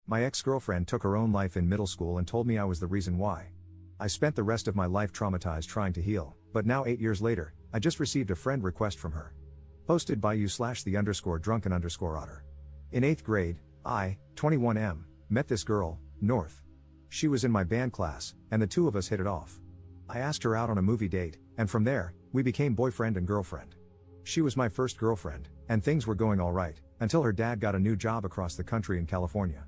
My ex-girlfriend took her own life in middle school and told me I was the reason why. I spent the rest of my life traumatized trying to heal, but now 8 years later, I just received a friend request from her. Posted by you/the_drunken_otter. In 8th grade, I, 21M, met this girl, North. She was in my band class, and the two of us hit it off. I asked her out on a movie date, and from there, we became boyfriend and girlfriend. She was my first girlfriend, and things were going alright, until her dad got a new job across the country in California.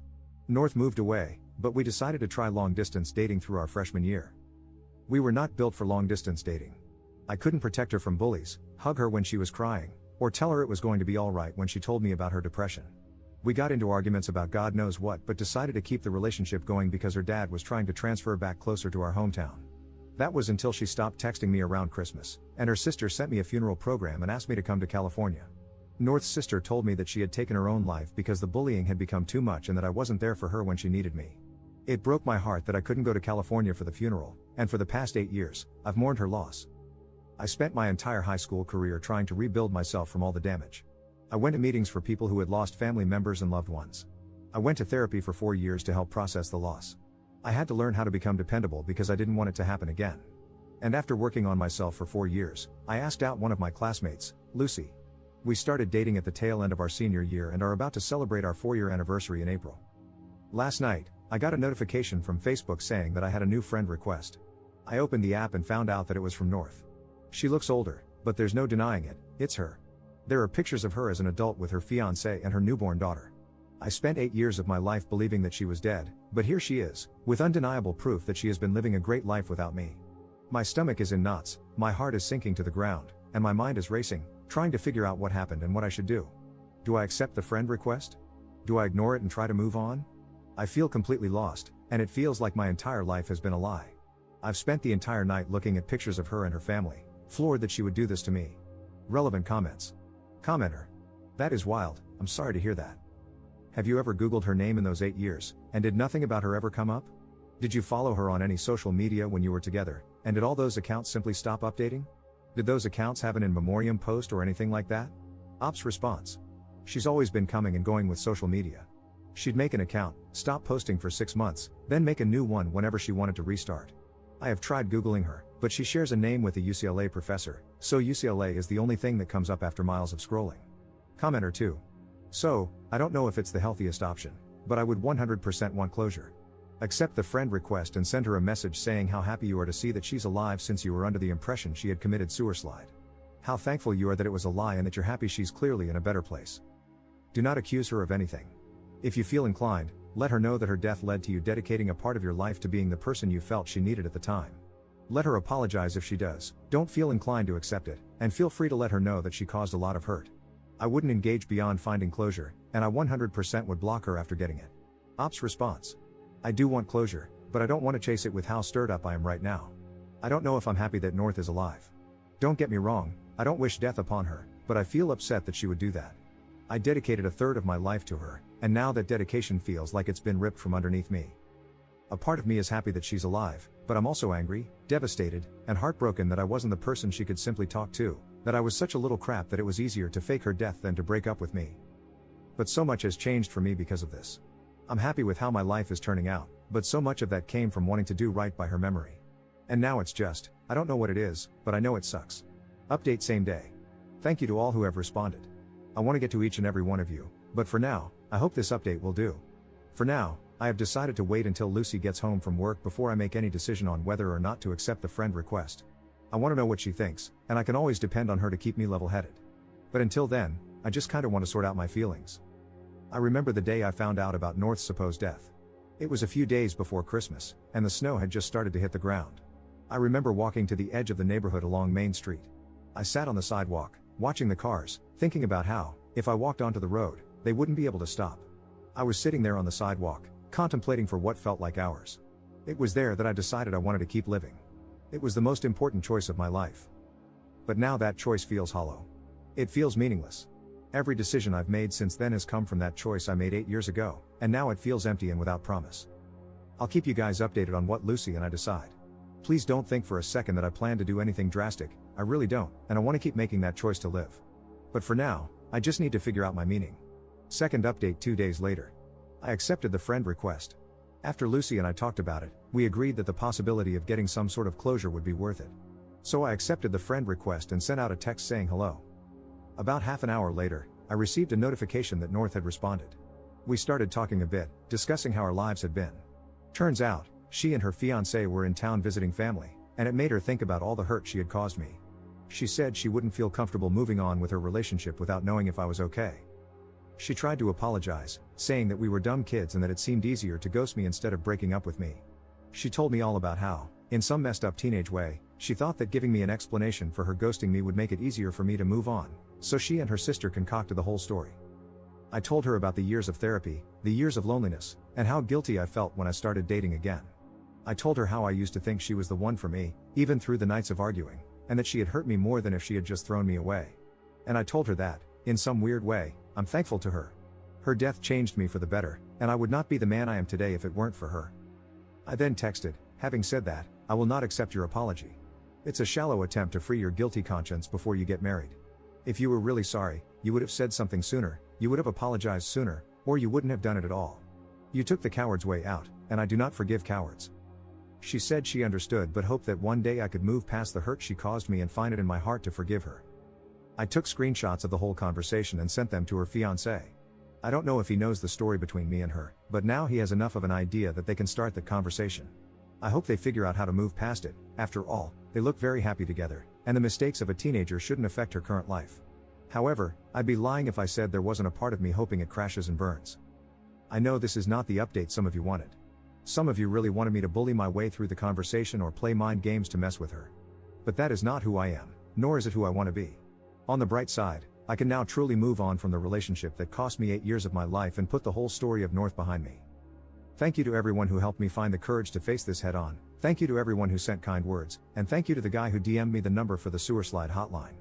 North moved away, but we decided to try long-distance dating through our freshman year. We were not built for long-distance dating. I couldn't protect her from bullies, hug her when she was crying, or tell her it was going to be alright when she told me about her depression. We got into arguments about God knows what but decided to keep the relationship going because her dad was trying to transfer back closer to our hometown. That was until she stopped texting me around Christmas, and her sister sent me a funeral program and asked me to come to California. North's sister told me that she had taken her own life because the bullying had become too much and that I wasn't there for her when she needed me. It broke my heart that I couldn't go to California for the funeral, and for the past 8 years, I've mourned her loss. I spent my entire high school career trying to rebuild myself from all the damage. I went to meetings for people who had lost family members and loved ones. I went to therapy for 4 years to help process the loss. I had to learn how to become dependable because I didn't want it to happen again. And after working on myself for 4 years, I asked out one of my classmates, Lucy. We started dating at the tail end of our senior year and are about to celebrate our 4-year anniversary in April. Last night, I got a notification from Facebook saying that I had a new friend request. I opened the app and found out that it was from North. She looks older, but there's no denying it, it's her. There are pictures of her as an adult with her fiancé and her newborn daughter. I spent 8 years of my life believing that she was dead, but here she is, with undeniable proof that she has been living a great life without me. My stomach is in knots, my heart is sinking to the ground, and my mind is racing, trying to figure out what happened and what I should do. Do I accept the friend request? Do I ignore it and try to move on? I feel completely lost, and it feels like my entire life has been a lie. I've spent the entire night looking at pictures of her and her family, floored that she would do this to me. Relevant comments. Commenter. That is wild, I'm sorry to hear that. Have you ever Googled her name in those 8 years, and did nothing about her ever come up? Did you follow her on any social media when you were together, and did all those accounts simply stop updating? Did those accounts have an in memoriam post or anything like that? Ops response. She's always been coming and going with social media. She'd make an account, stop posting for 6 months, then make a new one whenever she wanted to restart. I have tried Googling her, but she shares a name with a UCLA professor, so UCLA is the only thing that comes up after miles of scrolling. Commenter 2. So, I don't know if it's the healthiest option, but I would 100% want closure. Accept the friend request and send her a message saying how happy you are to see that she's alive since you were under the impression she had committed suicide. How thankful you are that it was a lie and that you're happy she's clearly in a better place. Do not accuse her of anything. If you feel inclined, let her know that her death led to you dedicating a part of your life to being the person you felt she needed at the time. Let her apologize if she does, don't feel inclined to accept it, and feel free to let her know that she caused a lot of hurt. I wouldn't engage beyond finding closure, and I 100% would block her after getting it. Ops response. I do want closure, but I don't want to chase it with how stirred up I am right now. I don't know if I'm happy that North is alive. Don't get me wrong, I don't wish death upon her, but I feel upset that she would do that. I dedicated a third of my life to her, and now that dedication feels like it's been ripped from underneath me. A part of me is happy that she's alive, but I'm also angry, devastated, and heartbroken that I wasn't the person she could simply talk to, that I was such a little crap that it was easier to fake her death than to break up with me. But so much has changed for me because of this. I'm happy with how my life is turning out, but so much of that came from wanting to do right by her memory. And now it's just, I don't know what it is, but I know it sucks. Update same day. Thank you to all who have responded. I want to get to each and every one of you, but for now, I hope this update will do. For now, I have decided to wait until Lucy gets home from work before I make any decision on whether or not to accept the friend request. I want to know what she thinks, and I can always depend on her to keep me level-headed. But until then, I just kinda want to sort out my feelings. I remember the day I found out about North's supposed death. It was a few days before Christmas, and the snow had just started to hit the ground. I remember walking to the edge of the neighborhood along Main Street. I sat on the sidewalk, watching the cars, thinking about how, if I walked onto the road, they wouldn't be able to stop. I was sitting there on the sidewalk, contemplating for what felt like hours. It was there that I decided I wanted to keep living. It was the most important choice of my life. But now that choice feels hollow. It feels meaningless. Every decision I've made since then has come from that choice I made 8 years ago, and now it feels empty and without promise. I'll keep you guys updated on what Lucy and I decide. Please don't think for a second that I plan to do anything drastic, I really don't, and I want to keep making that choice to live. But for now, I just need to figure out my meaning. Second update 2 days later. I accepted the friend request. After Lucy and I talked about it, we agreed that the possibility of getting some sort of closure would be worth it. So I accepted the friend request and sent out a text saying hello. About half an hour later, I received a notification that North had responded. We started talking a bit, discussing how our lives had been. Turns out, she and her fiancé were in town visiting family, and it made her think about all the hurt she had caused me. She said she wouldn't feel comfortable moving on with her relationship without knowing if I was okay. She tried to apologize, saying that we were dumb kids and that it seemed easier to ghost me instead of breaking up with me. She told me all about how, in some messed up teenage way, she thought that giving me an explanation for her ghosting me would make it easier for me to move on, so she and her sister concocted the whole story. I told her about the years of therapy, the years of loneliness, and how guilty I felt when I started dating again. I told her how I used to think she was the one for me, even through the nights of arguing, and that she had hurt me more than if she had just thrown me away. And I told her that, in some weird way, I'm thankful to her. Her death changed me for the better, and I would not be the man I am today if it weren't for her. I then texted, having said that, I will not accept your apology. It's a shallow attempt to free your guilty conscience before you get married. If you were really sorry, you would have said something sooner, you would have apologized sooner, or you wouldn't have done it at all. You took the coward's way out, and I do not forgive cowards. She said she understood but hoped that one day I could move past the hurt she caused me and find it in my heart to forgive her. I took screenshots of the whole conversation and sent them to her fiancé. I don't know if he knows the story between me and her, but now he has enough of an idea that they can start the conversation. I hope they figure out how to move past it. After all, they look very happy together, and the mistakes of a teenager shouldn't affect her current life. However, I'd be lying if I said there wasn't a part of me hoping it crashes and burns. I know this is not the update some of you wanted. Some of you really wanted me to bully my way through the conversation or play mind games to mess with her. But that is not who I am, nor is it who I want to be. On the bright side, I can now truly move on from the relationship that cost me 8 years of my life and put the whole story of North behind me. Thank you to everyone who helped me find the courage to face this head on, thank you to everyone who sent kind words, and thank you to the guy who DM'd me the number for the sewer slide hotline.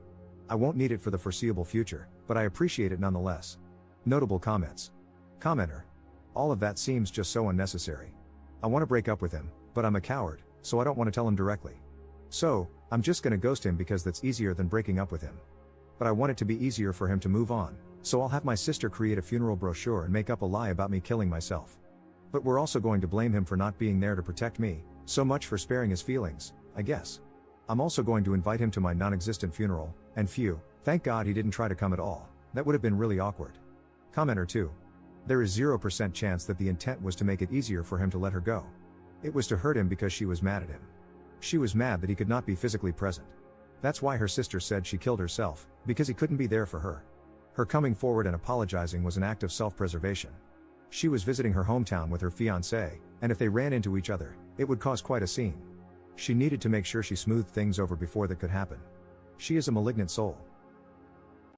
I won't need it for the foreseeable future, but I appreciate it nonetheless. Notable comments. Commenter. All of that seems just so unnecessary. I want to break up with him, but I'm a coward, so I don't want to tell him directly. So, I'm just gonna ghost him because that's easier than breaking up with him. But I want it to be easier for him to move on, so I'll have my sister create a funeral brochure and make up a lie about me killing myself. But we're also going to blame him for not being there to protect me, so much for sparing his feelings, I guess. I'm also going to invite him to my non-existent funeral, and phew, thank God he didn't try to come at all, that would have been really awkward. Commenter 2. There is 0% chance that the intent was to make it easier for him to let her go. It was to hurt him because she was mad at him. She was mad that he could not be physically present. That's why her sister said she killed herself, because he couldn't be there for her. Her coming forward and apologizing was an act of self-preservation. She was visiting her hometown with her fiancé, and if they ran into each other, it would cause quite a scene. She needed to make sure she smoothed things over before that could happen. She is a malignant soul.